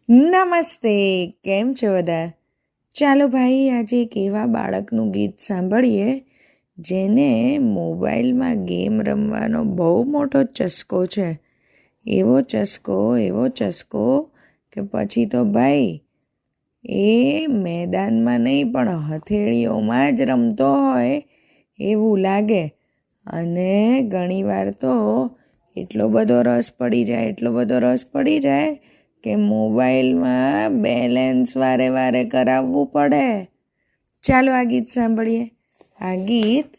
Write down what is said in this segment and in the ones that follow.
નમસ્તે, કેમ છો બધા? ચાલો ભાઈ, આજે એક એવા બાળકનું ગીત સાંભળીએ જેને મોબાઈલમાં ગેમ રમવાનો બહુ મોટો ચસ્કો છે. એવો ચસ્કો કે પછી તો ભાઈ એ મેદાનમાં નહીં પણ હથેળીઓમાં જ રમતો હોય એવું લાગે. અને ઘણીવાર તો એટલો બધો રસ પડી જાય કે મોબાઈલમાં બેલેન્સ વારે કરાવવું પડે. ચાલો આ ગીત સાંભળીએ. આ ગીત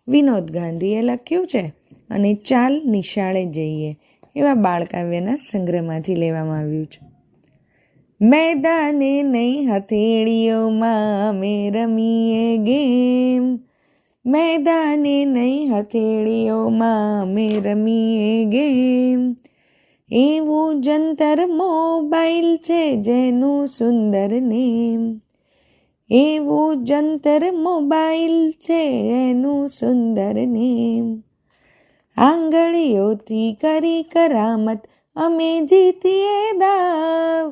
વિનોદ ગાંધીએ લખ્યું છે અને ચાલ નિશાળે જઈએ એવા બાળકાવ્યના સંગ્રહમાંથી લેવામાં આવ્યું છે. મેદાને નહીં હથેળીઓમાં અમે રમીએ ગેમ, મેદાને નહીં હથેળીઓમાં અમે રમીએ ગેમ. એવું જંતર મોબાઈલ છે જેનું સુંદર નેમ, એવું જંતર મોબાઈલ છે એનું સુંદર નેમ. આંગળીઓથી કરી કરામત અમે જીતીએ દાવ,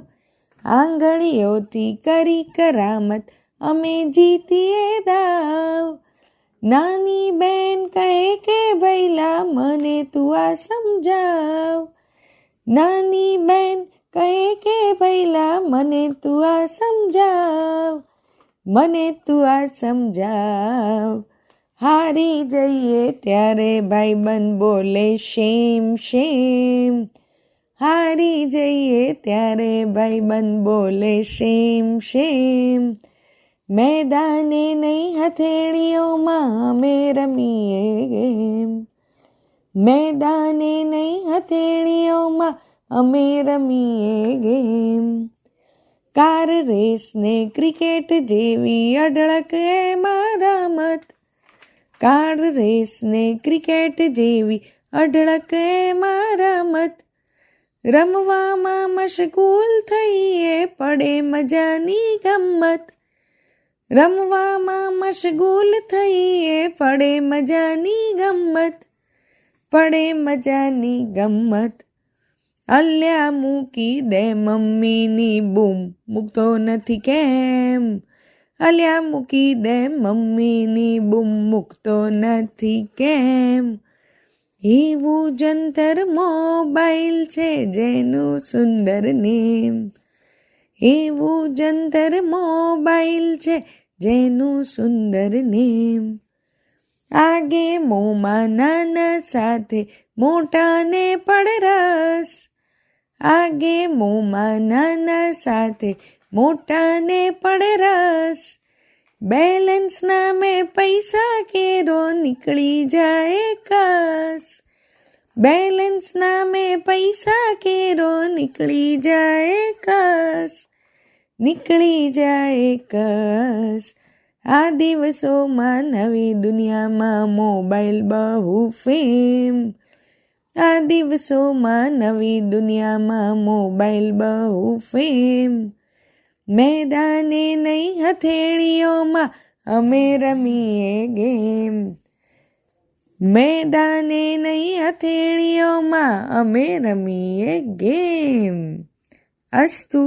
આંગળીઓથી કરી કરામત અમે જીતીએ દાવ. નાની બેન કહે કે ભૈલા મને તું આ સમજાવ, નાની બેન કહે કે ભૈલા મને તું આ સમજાવ, મને તું આ સમજાવ. હારી જઈએ ત્યારે ભાઈબંધ બોલે શેમ શેમ, હારી જઈએ ત્યારે ભાઈબંધ બોલે શેમ શેમ. મેદાને નહીં હથેળીઓમાં અમે રમીએ ગેમ, મેદાને નહીં હથેળીઓમાં અમે રમીએ ગેમ. કાર રેસને ક્રિકેટ જેવી અઢળક એમાં રમત, કાર રેસને ક્રિકેટ જેવી અઢળક એમાં રમત. રમવામાં મશગુલ થઈએ પડે મજાની ગમ્મત, રમવામાં મશગુલ થઈએ પડે મજાની ગમ્મત, પડે મજાની ગમ્મત. અલ્યા મૂકી દે મમ્મીની બૂમ, મૂકતો નથી કેમ, અલ્યા મૂકી દે મમ્મીની બૂમ, મૂકતો નથી કેમ. એવું જંતર મોબાઈલ છે જેનું સુંદર નેમ, એવું જંતર મોબાઈલ છે જેનું સુંદર નેમ. આ ગેમોમાં નાના સાથે મોટાને પણ રસ, આ ગેમોમાં નાના સાથે મોટાને પણ રસ. બેલેન્સ નામે પૈસા કેરો નીકળી જાય કસ, બેલેન્સ નામે પૈસા કેરો નીકળી જાય કસ, નીકળી જાય કસ. આ દિવસોમાં નવી દુનિયામાં મોબાઈલ બહુ ફેમ, આ દિવસોમાં નવી દુનિયામાં મોબાઈલ બહુ ફેમ. મેદાને નહીં હથેળીઓમાં અમે રમીએ ગેમ, મેદાને નહીં હથેળીઓમાં અમે રમીએ ગેમ. અસ્તુ.